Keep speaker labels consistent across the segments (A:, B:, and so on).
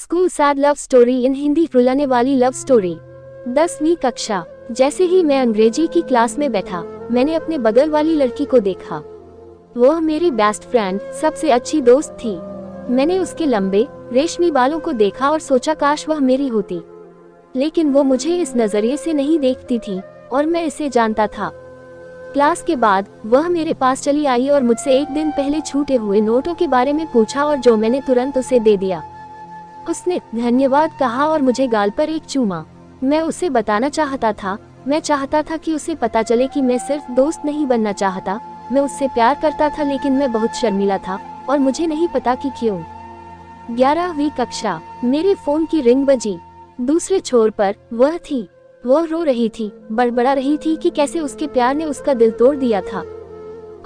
A: School sad love story in Hindi रुलाने वाली love story. 10वीं कक्षा। जैसे ही मैं अंग्रेजी की क्लास में बैठा, मैंने अपने बगल वाली लड़की को देखा। वह मेरी बेस्ट फ्रेंड, सबसे अच्छी दोस्त थी। मैंने उसके लंबे रेशमी बालों को देखा और सोचा काश वह मेरी होती, लेकिन वो मुझे इस नजरिए से नहीं देखती थी और मैं इसे जानता था। क्लास के बाद वह मेरे पास चली आई और मुझसे एक दिन पहले छूटे हुए नोटों के बारे में पूछा और जो मैंने तुरंत उसे दे दिया। उसने धन्यवाद कहा और मुझे गाल पर एक चूमा। मैं उसे बताना चाहता था, मैं चाहता था कि उसे पता चले कि मैं सिर्फ दोस्त नहीं बनना चाहता, मैं उससे प्यार करता था, लेकिन मैं बहुत शर्मीला था और मुझे नहीं पता कि क्यों। 11वीं कक्षा। मेरे फोन की रिंग बजी। दूसरे छोर पर वह थी। वह रो रही थी, बड़बड़ा रही थी कि कैसे उसके प्यार ने उसका दिल तोड़ दिया था।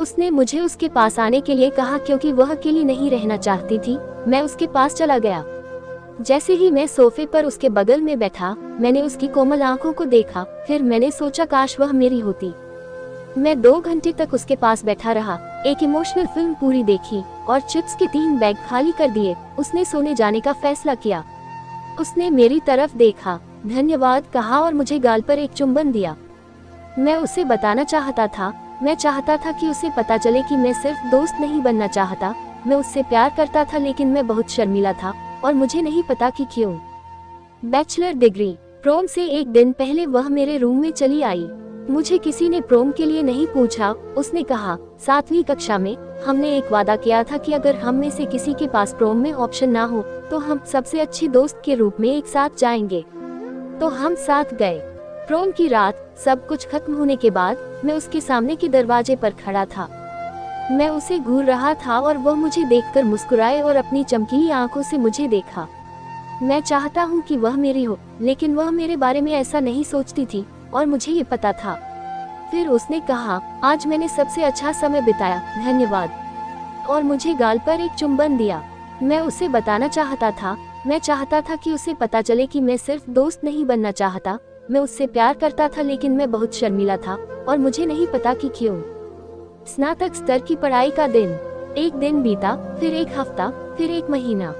A: उसने मुझे उसके पास आने के लिए कहा क्योंकि वह अकेली नहीं रहना चाहती थी। मैं उसके पास चला गया। जैसे ही मैं सोफे पर उसके बगल में बैठा, मैंने उसकी कोमल आंखों को देखा। फिर मैंने सोचा काश वह मेरी होती। मैं 2 घंटे तक उसके पास बैठा रहा, एक इमोशनल फिल्म पूरी देखी और चिप्स के 3 बैग खाली कर दिए। उसने सोने जाने का फैसला किया। उसने मेरी तरफ देखा, धन्यवाद कहा और मुझे गाल पर एक चुंबन दिया। मैं उसे बताना चाहता था, मैं चाहता था कि उसे पता चले कि मैं सिर्फ दोस्त नहीं बनना चाहता, मैं उससे प्यार करता था, लेकिन मैं बहुत शर्मीला था और मुझे नहीं पता कि क्यों। Bachelor degree. प्रोम से एक दिन पहले वह मेरे रूम में चली आई। मुझे किसी ने प्रोम के लिए नहीं पूछा। उसने कहा, 7वीं कक्षा में हमने एक वादा किया था कि अगर हम में से किसी के पास प्रोम में ऑप्शन ना हो तो हम सबसे अच्छी दोस्त के रूप में एक साथ जाएंगे। तो हम साथ गए। प्रोम की रात सब कुछ खत्म होने के बाद मैं उसके सामने के दरवाजे पर खड़ा था। मैं उसे घूर रहा था और वह मुझे देखकर मुस्कुराए और अपनी चमकीली आंखों से मुझे देखा। मैं चाहता हूँ कि वह मेरी हो, लेकिन वह मेरे बारे में ऐसा नहीं सोचती थी और मुझे ये पता था। फिर उसने कहा, आज मैंने सबसे अच्छा समय बिताया, धन्यवाद, और मुझे गाल पर एक चुंबन दिया। मैं उसे बताना चाहता था, मैं चाहता था कि उसे पता चले कि मैं सिर्फ दोस्त नहीं बनना चाहता, मैं उससे प्यार करता था, लेकिन मैं बहुत शर्मीला था और मुझे नहीं पता कि क्यों। स्नातक स्तर की पढ़ाई का दिन। एक दिन बीता, फिर एक हफ्ता, फिर एक महीना।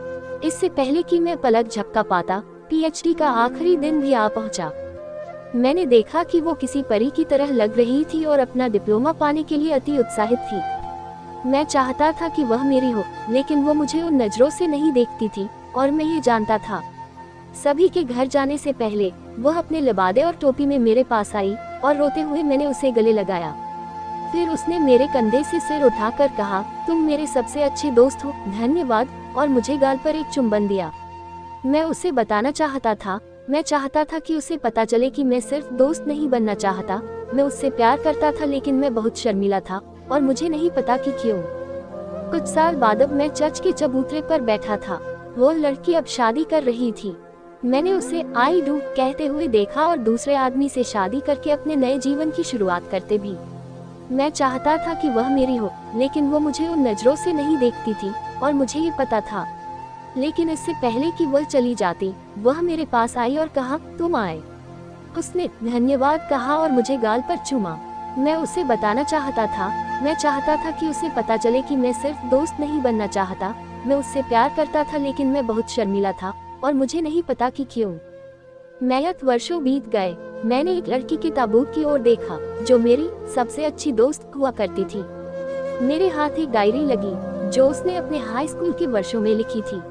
A: इससे पहले कि मैं पलक झपका पाता, पीएचडी का आखिरी दिन भी आ पहुंचा। मैंने देखा कि वो किसी परी की तरह लग रही थी और अपना डिप्लोमा पाने के लिए अति उत्साहित थी। मैं चाहता था कि वह मेरी हो, लेकिन वो मुझे उन नजरों से नहीं देखती थी और मैं ये जानता था। सभी के घर जाने से पहले वह अपने लिबादे और टोपी में मेरे पास आई और रोते हुए मैंने उसे गले लगाया। फिर उसने मेरे कंधे से सिर उठाकर कहा, तुम मेरे सबसे अच्छे दोस्त हो, धन्यवाद, और मुझे गाल पर एक चुंबन दिया। मैं उसे बताना चाहता था, मैं चाहता था कि उसे पता चले कि मैं सिर्फ दोस्त नहीं बनना चाहता, मैं उससे प्यार करता था, लेकिन मैं बहुत शर्मीला था और मुझे नहीं पता कि क्यों। कुछ साल बाद अब मैं चर्च के चबूतरे पर बैठा था। वो लड़की अब शादी कर रही थी। मैंने उसे आई डू कहते हुए देखा और दूसरे आदमी से शादी करके अपने नए जीवन की शुरुआत करते भी। मैं चाहता था कि वह मेरी हो, लेकिन वो मुझे उन नजरों से नहीं देखती थी और मुझे ये पता था। लेकिन इससे पहले कि वह चली जाती, वह मेरे पास आई और कहा, तुम आए। उसने धन्यवाद कहा और मुझे गाल पर चूमा। मैं उसे बताना चाहता था, मैं चाहता था कि उसे पता चले कि मैं सिर्फ दोस्त नहीं बनना चाहता, मैं उससे प्यार करता था, लेकिन मैं बहुत शर्मीला था और मुझे नहीं पता कि क्यों। मैयत वर्षों बीत गए। मैंने एक लड़की के ताबूत की ओर देखा जो मेरी सबसे अच्छी दोस्त हुआ करती थी। मेरे हाथ एक डायरी लगी जो उसने अपने हाई स्कूल के वर्षों में लिखी थी।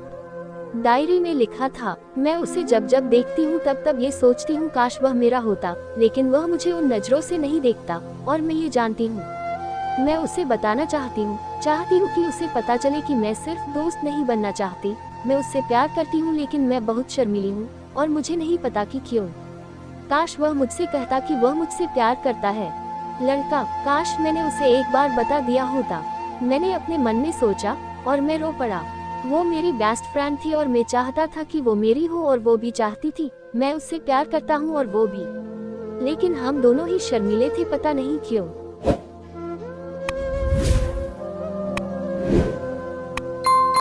A: डायरी में लिखा था, मैं उसे जब जब देखती हूँ तब तब ये सोचती हूँ काश वह मेरा होता, लेकिन वह मुझे उन नजरों से नहीं देखता और मैं ये जानती हूँ। मैं उसे बताना चाहती हूँ कि उसे पता चले कि मैं सिर्फ दोस्त नहीं बनना चाहती, मैं उससे प्यार करती हूँ, लेकिन मैं बहुत शर्मीली हूँ और मुझे नहीं पता कि क्यों। काश वह मुझसे कहता कि वह मुझसे प्यार करता है। लड़का, काश मैंने उसे एक बार बता दिया होता। मैंने अपने मन में सोचा और मैं रो पड़ा। वो मेरी बेस्ट फ्रेंड थी और मैं चाहता था कि वो मेरी हो और वो भी चाहती थी। मैं उससे प्यार करता हूँ और वो भी, लेकिन हम दोनों ही शर्मीले थे, पता नहीं क्यों।